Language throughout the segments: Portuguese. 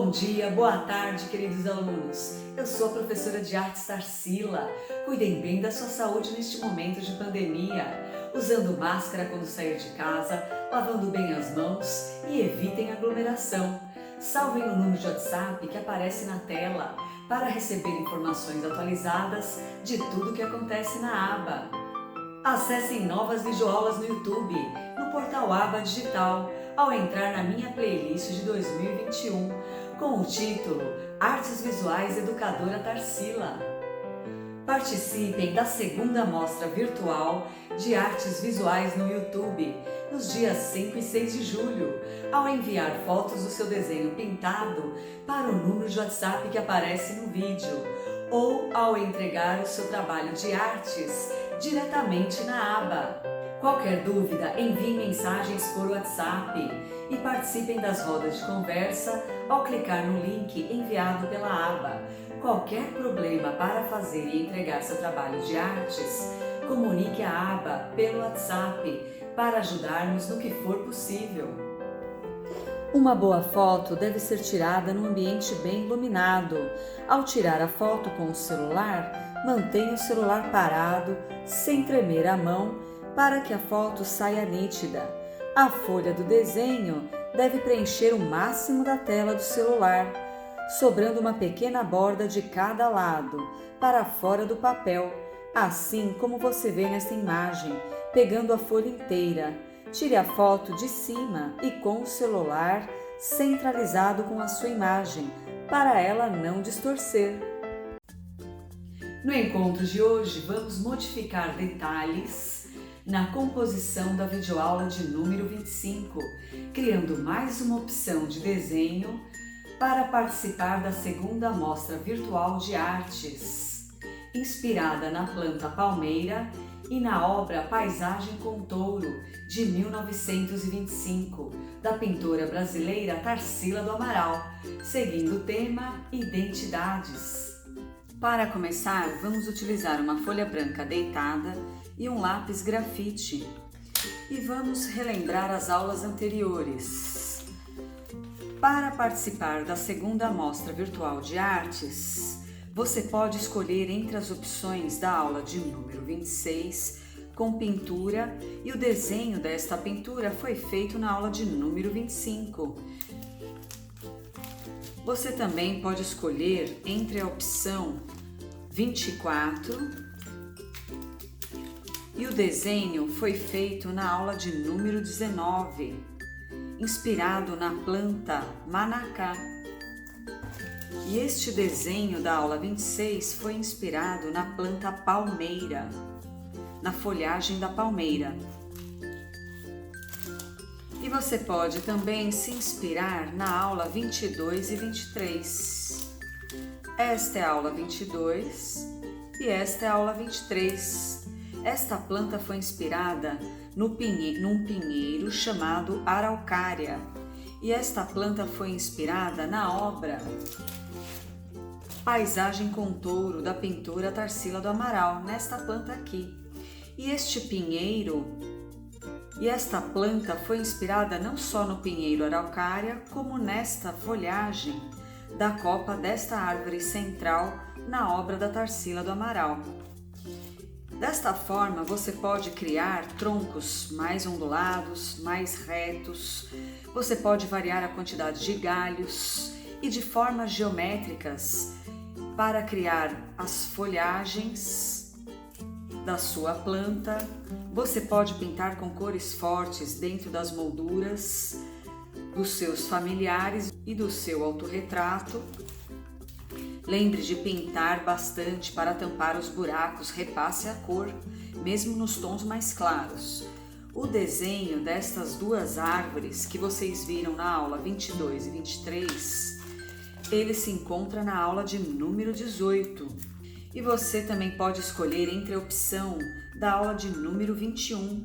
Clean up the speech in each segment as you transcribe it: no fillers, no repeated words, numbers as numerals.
Bom dia, boa tarde, queridos alunos. Eu sou a professora de artes Tarsila. Cuidem bem da sua saúde neste momento de pandemia, usando máscara quando sair de casa, lavando bem as mãos e evitem aglomeração. Salvem o número de WhatsApp que aparece na tela para receber informações atualizadas de tudo que acontece na aba. Acessem novas videoaulas no YouTube, no portal Aba Digital, ao entrar na minha playlist de 2021, com o título Artes Visuais Educadora Tarsila. Participem da segunda mostra virtual de artes visuais no YouTube, nos dias 5 e 6 de julho, ao enviar fotos do seu desenho pintado para o número de WhatsApp que aparece no vídeo, ou ao entregar o seu trabalho de artes diretamente na aba. Qualquer dúvida, enviem mensagens por WhatsApp e participem das rodas de conversa ao clicar no link enviado pela aba. Qualquer problema para fazer e entregar seu trabalho de artes, comunique a aba pelo WhatsApp para ajudarmos no que for possível. Uma boa foto deve ser tirada num ambiente bem iluminado. Ao tirar a foto com o celular, mantenha o celular parado, sem tremer a mão, para que a foto saia nítida. A folha do desenho deve preencher o máximo da tela do celular, sobrando uma pequena borda de cada lado, para fora do papel, assim como você vê nesta imagem, pegando a folha inteira. Tire a foto de cima e com o celular centralizado com a sua imagem, para ela não distorcer. No encontro de hoje, vamos modificar detalhes na composição da videoaula de número 25, criando mais uma opção de desenho para participar da segunda mostra virtual de artes, inspirada na planta palmeira e na obra Paisagem com Touro, de 1925, da pintora brasileira Tarsila do Amaral, seguindo o tema Identidades. Para começar, vamos utilizar uma folha branca deitada e um lápis grafite. E vamos relembrar as aulas anteriores. Para participar da segunda mostra virtual de artes, você pode escolher entre as opções da aula de número 26, com pintura, e o desenho desta pintura foi feito na aula de número 25. Você também pode escolher entre a opção 24 e o desenho foi feito na aula de número 19, inspirado na planta manacá. E este desenho da aula 26 foi inspirado na planta palmeira, na folhagem da palmeira. E você pode também se inspirar na aula 22 e 23. Esta é a aula 22 e esta é a aula 23. Esta planta foi inspirada num pinheiro chamado araucária. E esta planta foi inspirada na obra Paisagem com Touro, da pintora Tarsila do Amaral, nesta planta aqui. E este pinheiro e esta planta foi inspirada não só no pinheiro araucária, como nesta folhagem da copa desta árvore central na obra da Tarsila do Amaral. Desta forma, você pode criar troncos mais ondulados, mais retos. Você pode variar a quantidade de galhos e de formas geométricas para criar as folhagens da sua planta. Você pode pintar com cores fortes dentro das molduras dos seus familiares e do seu autorretrato. Lembre de pintar bastante para tampar os buracos, repasse a cor, mesmo nos tons mais claros. O desenho destas duas árvores que vocês viram na aula 22 e 23, ele se encontra na aula de número 18. E você também pode escolher entre a opção da aula de número 21,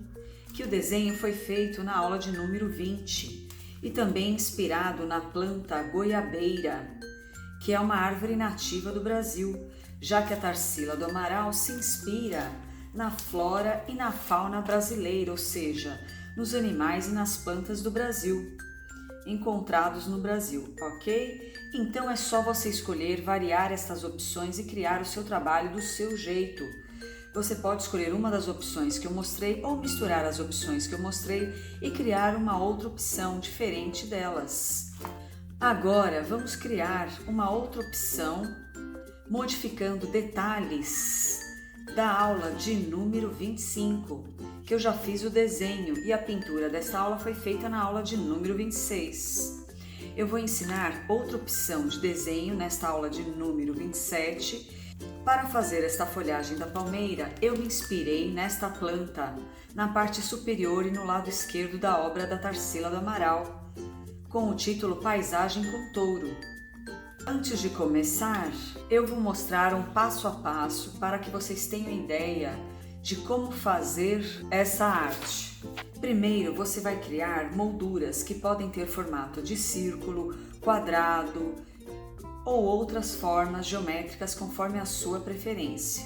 que o desenho foi feito na aula de número 20 e também inspirado na planta goiabeira, que é uma árvore nativa do Brasil, já que a Tarsila do Amaral se inspira na flora e na fauna brasileira, ou seja, nos animais e nas plantas do Brasil. encontrados no Brasil, ok? Então é só você escolher, variar estas opções e criar o seu trabalho do seu jeito. Você pode escolher uma das opções que eu mostrei ou misturar as opções que eu mostrei e criar uma outra opção diferente delas. Agora vamos criar uma outra opção modificando detalhes da aula de número 25, que eu já fiz o desenho e a pintura desta aula foi feita na aula de número 26. Eu vou ensinar outra opção de desenho nesta aula de número 27. Para fazer esta folhagem da palmeira, eu me inspirei nesta planta, na parte superior e no lado esquerdo da obra da Tarsila do Amaral, com o título Paisagem com Touro. Antes de começar, eu vou mostrar um passo a passo para que vocês tenham ideia de como fazer essa arte. Primeiro, você vai criar molduras que podem ter formato de círculo, quadrado ou outras formas geométricas conforme a sua preferência.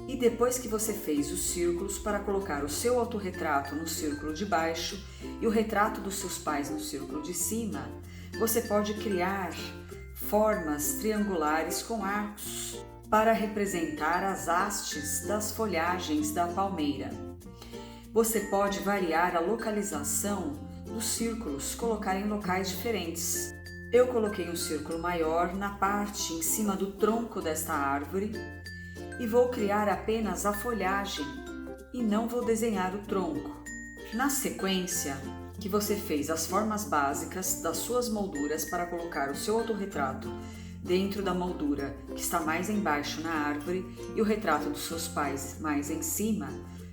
E depois que você fez os círculos, para colocar o seu autorretrato no círculo de baixo e o retrato dos seus pais no círculo de cima, você pode criar formas triangulares com arcos para representar as hastes das folhagens da palmeira. Você pode variar a localização dos círculos, colocar em locais diferentes. Eu coloquei um círculo maior na parte em cima do tronco desta árvore e vou criar apenas a folhagem e não vou desenhar o tronco. Na sequência que você fez as formas básicas das suas molduras para colocar o seu autorretrato dentro da moldura que está mais embaixo na árvore e o retrato dos seus pais mais em cima,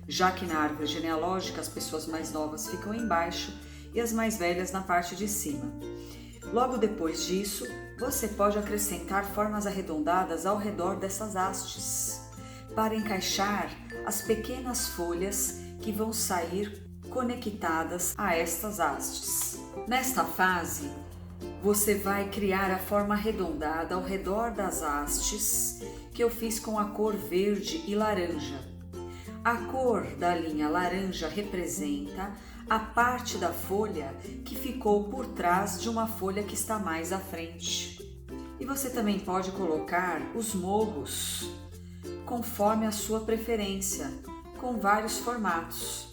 já que na árvore genealógica as pessoas mais novas ficam embaixo e as mais velhas na parte de cima. Logo depois disso, você pode acrescentar formas arredondadas ao redor dessas hastes, para encaixar as pequenas folhas que vão sair conectadas a estas hastes. Nesta fase, você vai criar a forma arredondada ao redor das hastes que eu fiz com a cor verde e laranja. A cor da linha laranja representa a parte da folha que ficou por trás de uma folha que está mais à frente. E você também pode colocar os morros conforme a sua preferência, com vários formatos.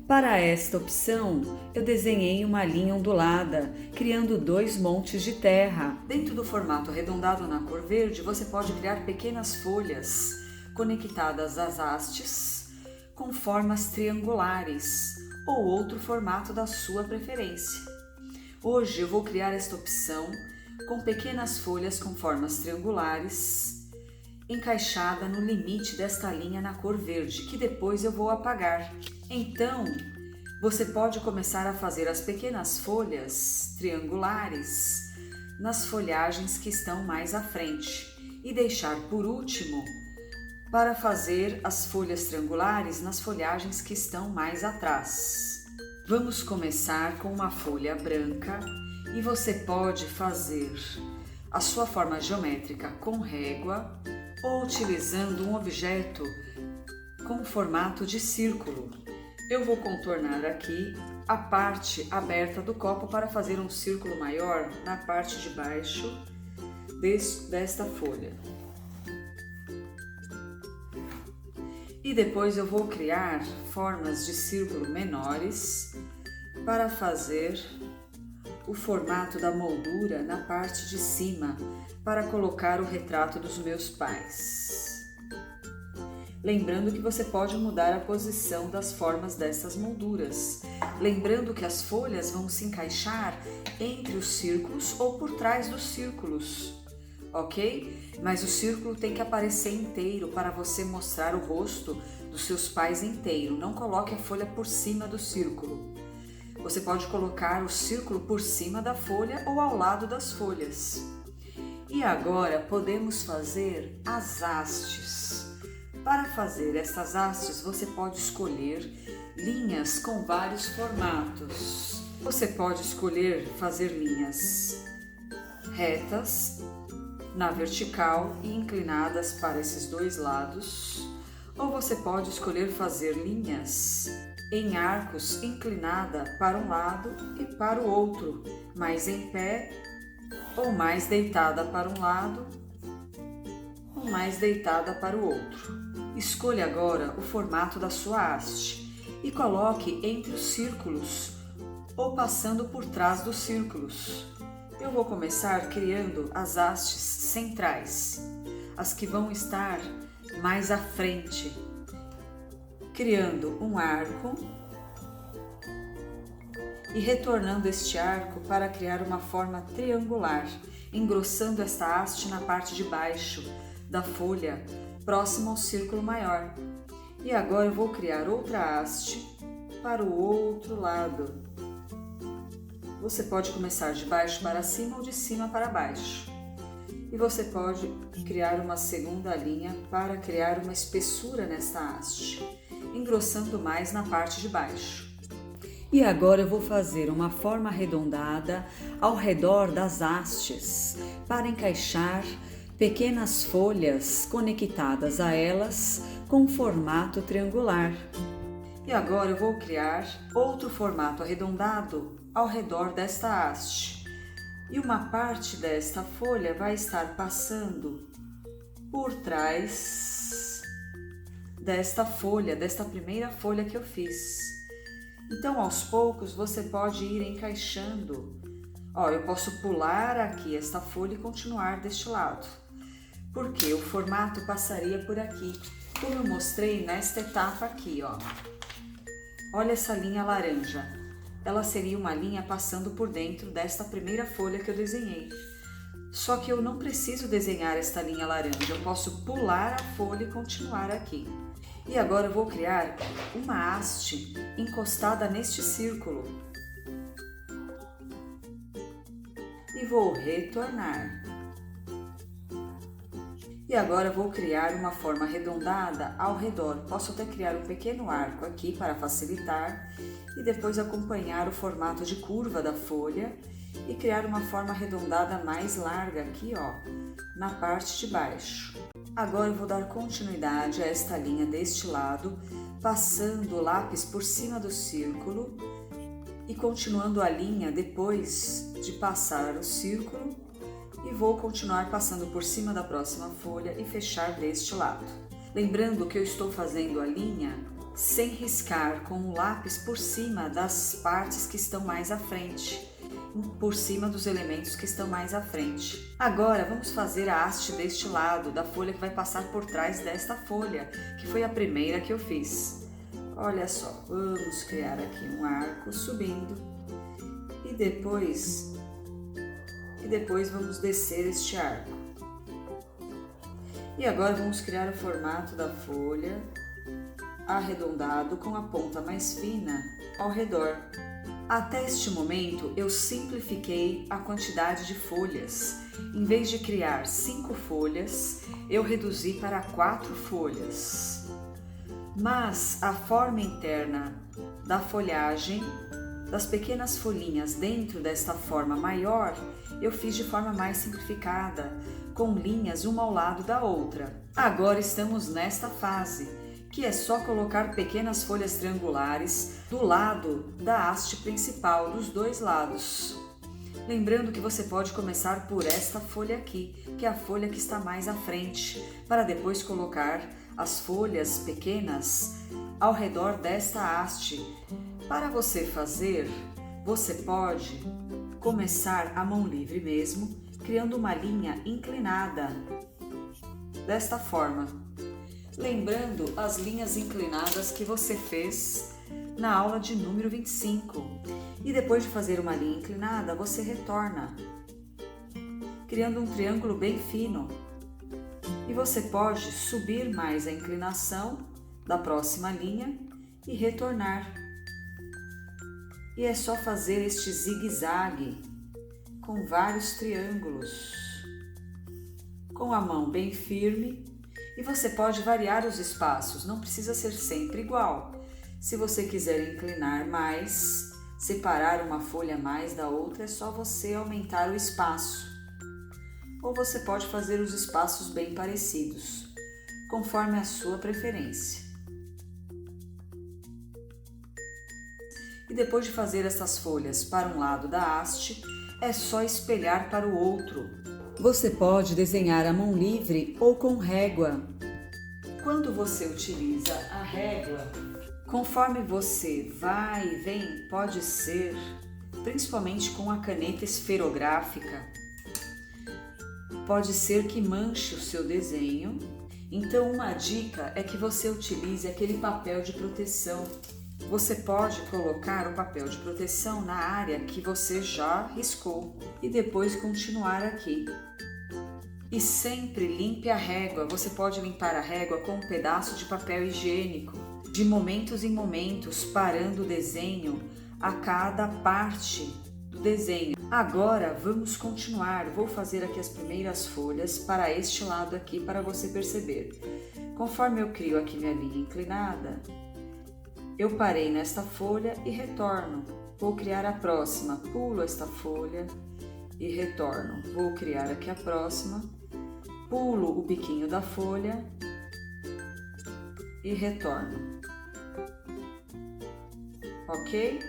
Para esta opção, eu desenhei uma linha ondulada, criando 2 montes de terra. Dentro do formato arredondado na cor verde, você pode criar pequenas folhas conectadas às hastes com formas triangulares ou outro formato da sua preferência. Hoje eu vou criar esta opção com pequenas folhas com formas triangulares encaixada no limite desta linha na cor verde, que depois eu vou apagar. Então, você pode começar a fazer as pequenas folhas triangulares nas folhagens que estão mais à frente e deixar por último para fazer as folhas triangulares nas folhagens que estão mais atrás. Vamos começar com uma folha branca e você pode fazer a sua forma geométrica com régua ou utilizando um objeto com formato de círculo. Eu vou contornar aqui a parte aberta do copo para fazer um círculo maior na parte de baixo desta folha. E depois eu vou criar formas de círculo menores para fazer o formato da moldura na parte de cima para colocar o retrato dos meus pais. Lembrando que você pode mudar a posição das formas dessas molduras. Lembrando que as folhas vão se encaixar entre os círculos ou por trás dos círculos, ok? Mas o círculo tem que aparecer inteiro para você mostrar o rosto dos seus pais inteiro. Não coloque a folha por cima do círculo. Você pode colocar o círculo por cima da folha ou ao lado das folhas. E agora podemos fazer as hastes. Para fazer estas hastes, você pode escolher linhas com vários formatos. Você pode escolher fazer linhas retas, na vertical e inclinadas para esses dois lados, ou você pode escolher fazer linhas em arcos inclinada para um lado e para o outro, mais em pé ou mais deitada para um lado ou mais deitada para o outro. Escolha agora o formato da sua haste e coloque entre os círculos ou passando por trás dos círculos. Eu vou começar criando as hastes centrais, as que vão estar mais à frente, criando um arco e retornando este arco para criar uma forma triangular, engrossando esta haste na parte de baixo da folha, próximo ao círculo maior. E agora eu vou criar outra haste para o outro lado. Você pode começar de baixo para cima ou de cima para baixo. E você pode criar uma segunda linha para criar uma espessura nesta haste, engrossando mais na parte de baixo. E agora eu vou fazer uma forma arredondada ao redor das hastes para encaixar pequenas folhas conectadas a elas com um formato triangular. E agora eu vou criar outro formato arredondado ao redor desta haste. E uma parte desta folha vai estar passando por trás desta folha, desta primeira folha que eu fiz. Então, aos poucos, você pode ir encaixando. Eu posso pular aqui esta folha e continuar deste lado, porque o formato passaria por aqui, como eu mostrei nesta etapa aqui, Olha essa linha laranja. Ela seria uma linha passando por dentro desta primeira folha que eu desenhei. Só que eu não preciso desenhar esta linha laranja, eu posso pular a folha e continuar aqui. E agora eu vou criar uma haste encostada neste círculo. E vou retornar. E agora eu vou criar uma forma arredondada ao redor. Posso até criar um pequeno arco aqui para facilitar e depois acompanhar o formato de curva da folha e criar uma forma arredondada mais larga aqui, na parte de baixo. Agora eu vou dar continuidade a esta linha deste lado, passando o lápis por cima do círculo e continuando a linha depois de passar o círculo. E vou continuar passando por cima da próxima folha e fechar deste lado. Lembrando que eu estou fazendo a linha sem riscar, com o lápis por cima das partes que estão mais à frente, por cima dos elementos que estão mais à frente. Agora vamos fazer a haste deste lado, da folha que vai passar por trás desta folha, que foi a primeira que eu fiz. Olha só, vamos criar aqui um arco subindo e depois vamos descer este arco. E agora vamos criar o formato da folha arredondado com a ponta mais fina ao redor. Até este momento eu simplifiquei a quantidade de folhas. Em vez de criar 5 folhas, eu reduzi para 4 folhas. Mas a forma interna da folhagem, das pequenas folhinhas dentro desta forma maior, eu fiz de forma mais simplificada, com linhas uma ao lado da outra. Agora estamos nesta fase, que é só colocar pequenas folhas triangulares do lado da haste principal, dos dois lados. Lembrando que você pode começar por esta folha aqui, que é a folha que está mais à frente, para depois colocar as folhas pequenas ao redor desta haste. Para você fazer, você pode começar à mão livre mesmo, criando uma linha inclinada, desta forma. Lembrando as linhas inclinadas que você fez na aula de número 25. E depois de fazer uma linha inclinada, você retorna, criando um triângulo bem fino. E você pode subir mais a inclinação da próxima linha e retornar. E é só fazer este zigue-zague com vários triângulos, com a mão bem firme. E você pode variar os espaços, não precisa ser sempre igual. Se você quiser inclinar mais, separar uma folha mais da outra, é só você aumentar o espaço. Ou você pode fazer os espaços bem parecidos, conforme a sua preferência. E depois de fazer essas folhas para um lado da haste, é só espelhar para o outro. Você pode desenhar à mão livre ou com régua. Quando você utiliza a régua, conforme você vai e vem, pode ser, principalmente com a caneta esferográfica, pode ser que manche o seu desenho. Então, uma dica é que você utilize aquele papel de proteção. Você pode colocar o papel de proteção na área que você já riscou e depois continuar aqui. E sempre limpe a régua. Você pode limpar a régua com um pedaço de papel higiênico, de momentos em momentos, parando o desenho a cada parte do desenho. Agora vamos continuar. Vou fazer aqui as primeiras folhas para este lado aqui para você perceber. Conforme eu crio aqui minha linha inclinada, eu parei nesta folha e retorno. Vou criar a próxima, pulo esta folha e retorno. Vou criar aqui a próxima, pulo o biquinho da folha e retorno. Ok?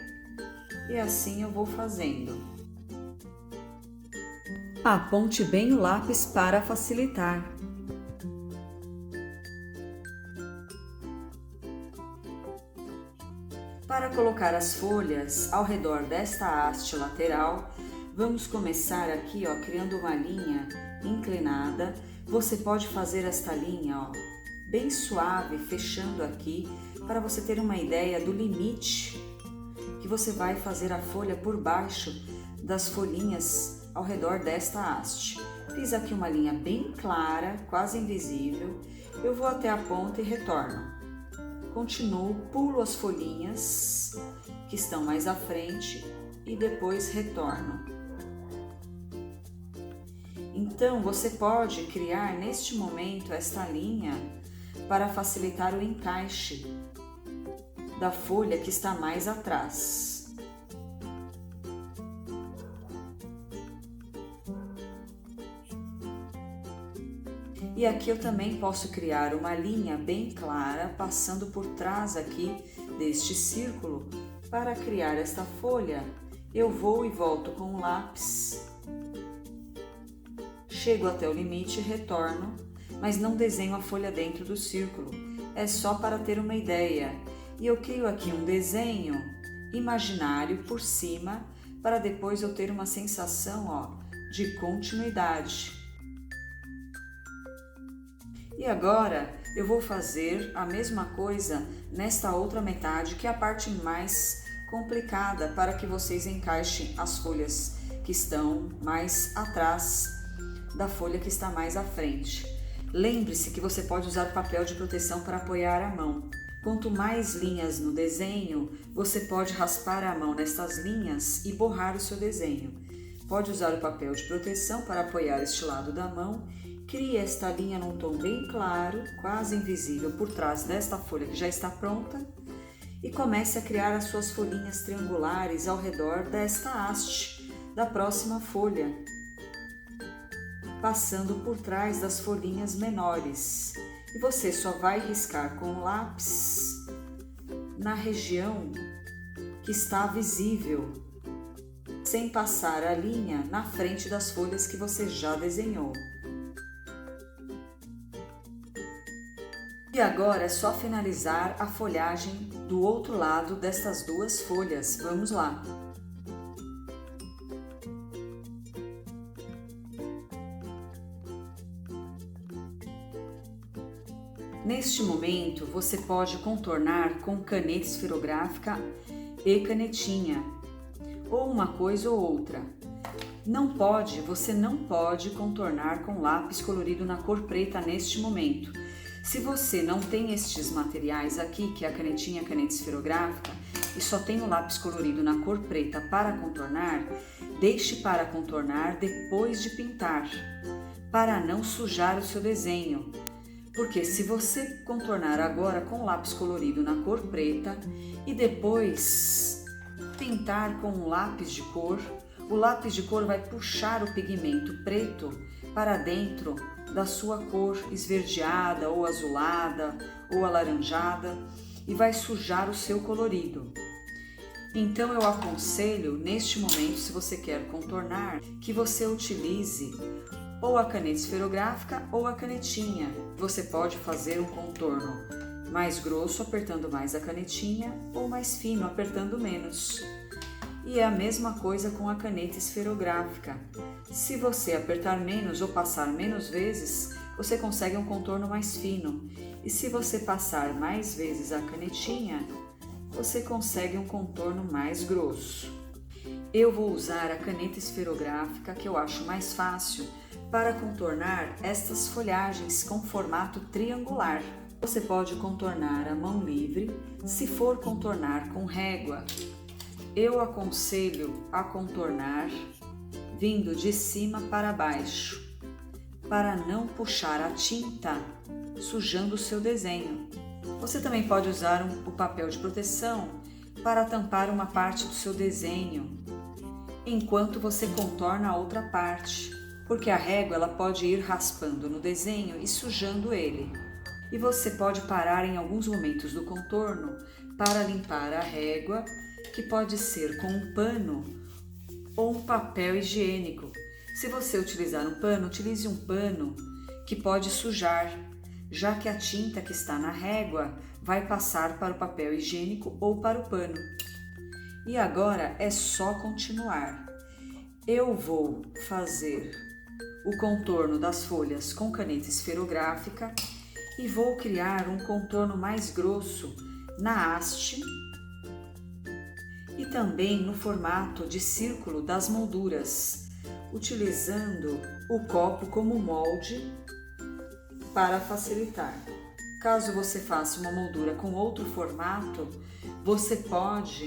E assim eu vou fazendo. Aponte bem o lápis para facilitar. Para colocar as folhas ao redor desta haste lateral, vamos começar aqui, ó, criando uma linha inclinada. Você pode fazer esta linha, ó, bem suave, fechando aqui, para você ter uma ideia do limite que você vai fazer a folha por baixo das folhinhas ao redor desta haste. Fiz aqui uma linha bem clara, quase invisível. Eu vou até a ponta e retorno. Continuo, pulo as folhinhas que estão mais à frente e depois retorno. Então, você pode criar neste momento esta linha para facilitar o encaixe da folha que está mais atrás. E aqui eu também posso criar uma linha bem clara, passando por trás aqui deste círculo. Para criar esta folha, eu vou e volto com o lápis, chego até o limite e retorno, mas não desenho a folha dentro do círculo, é só para ter uma ideia. E eu crio aqui um desenho imaginário por cima, para depois eu ter uma sensação, ó, de continuidade. E agora eu vou fazer a mesma coisa nesta outra metade, que é a parte mais complicada, para que vocês encaixem as folhas que estão mais atrás da folha que está mais à frente. Lembre-se que você pode usar papel de proteção para apoiar a mão. Quanto mais linhas no desenho, você pode raspar a mão nestas linhas e borrar o seu desenho. Pode usar o papel de proteção para apoiar este lado da mão. Crie esta linha num tom bem claro, quase invisível, por trás desta folha que já está pronta, e comece a criar as suas folhinhas triangulares ao redor desta haste da próxima folha, passando por trás das folhinhas menores. E você só vai riscar com o lápis na região que está visível, sem passar a linha na frente das folhas que você já desenhou. E agora é só finalizar a folhagem do outro lado destas duas folhas. Vamos lá! Neste momento, você pode contornar com caneta esferográfica e canetinha, ou uma coisa ou outra. Você não pode contornar com lápis colorido na cor preta neste momento. Se você não tem estes materiais aqui, que é a canetinha e a caneta esferográfica, e só tem o lápis colorido na cor preta para contornar, deixe para contornar depois de pintar, para não sujar o seu desenho. Porque se você contornar agora com o lápis colorido na cor preta e depois pintar com um lápis de cor, o lápis de cor vai puxar o pigmento preto para dentro da sua cor esverdeada ou azulada ou alaranjada e vai sujar o seu colorido. Então eu aconselho, neste momento, se você quer contornar, que você utilize ou a caneta esferográfica ou a canetinha. Você pode fazer um contorno mais grosso apertando mais a canetinha ou mais fino apertando menos. E é a mesma coisa com a caneta esferográfica. Se você apertar menos ou passar menos vezes, você consegue um contorno mais fino. E se você passar mais vezes a canetinha, você consegue um contorno mais grosso. Eu vou usar a caneta esferográfica, que eu acho mais fácil, para contornar estas folhagens com formato triangular. Você pode contornar a mão livre, se for contornar com régua. Eu aconselho a contornar vindo de cima para baixo, para não puxar a tinta sujando o seu desenho. Você também pode usar o papel de proteção para tampar uma parte do seu desenho, enquanto você contorna a outra parte, porque a régua ela pode ir raspando no desenho e sujando ele. E você pode parar em alguns momentos do contorno para limpar a régua, que pode ser com um pano ou um papel higiênico. Se você utilizar um pano, utilize um pano que pode sujar, já que a tinta que está na régua vai passar para o papel higiênico ou para o pano. E agora é só continuar. Eu vou fazer o contorno das folhas com caneta esferográfica e vou criar um contorno mais grosso na haste e também no formato de círculo das molduras, utilizando o copo como molde para facilitar. Caso você faça uma moldura com outro formato, você pode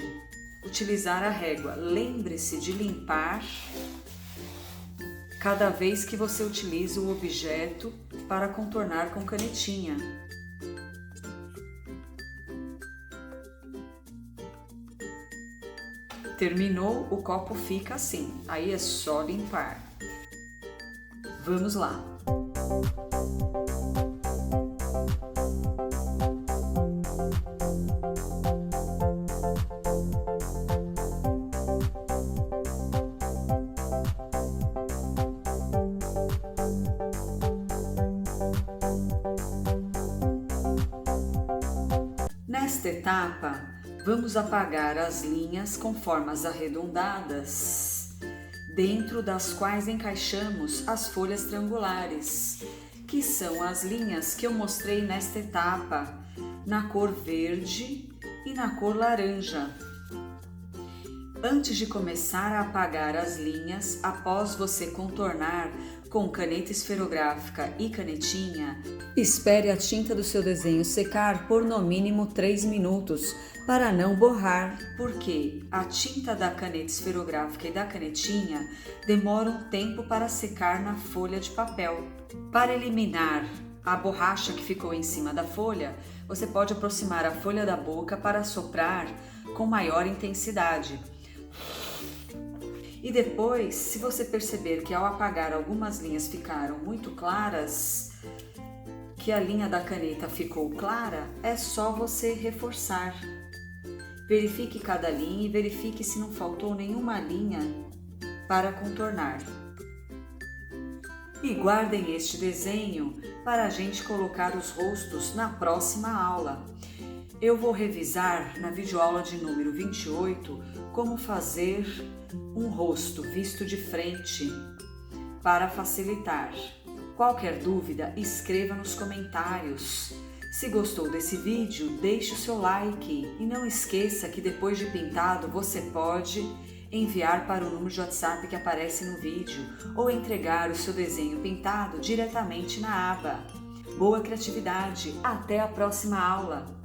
utilizar a régua. Lembre-se de limpar cada vez que você utiliza o objeto para contornar com canetinha. Terminou, o copo fica assim, aí é só limpar. Vamos lá! Nesta etapa, vamos apagar as linhas com formas arredondadas, dentro das quais encaixamos as folhas triangulares, que são as linhas que eu mostrei nesta etapa, na cor verde e na cor laranja. Antes de começar a apagar as linhas, após você contornar com caneta esferográfica e canetinha, espere a tinta do seu desenho secar por no mínimo 3 minutos para não borrar, porque a tinta da caneta esferográfica e da canetinha demora um tempo para secar na folha de papel. Para eliminar a borracha que ficou em cima da folha, você pode aproximar a folha da boca para soprar com maior intensidade. E depois, se você perceber que ao apagar algumas linhas ficaram muito claras, que a linha da caneta ficou clara, é só você reforçar. Verifique cada linha e verifique se não faltou nenhuma linha para contornar. E guardem este desenho para a gente colocar os rostos na próxima aula. Eu vou revisar na videoaula de número 28 como fazer um rosto visto de frente para facilitar. Qualquer dúvida, escreva nos comentários. Se gostou desse vídeo, deixe o seu like e não esqueça que depois de pintado você pode enviar para o número de WhatsApp que aparece no vídeo ou entregar o seu desenho pintado diretamente na aba. Boa criatividade! Até a próxima aula!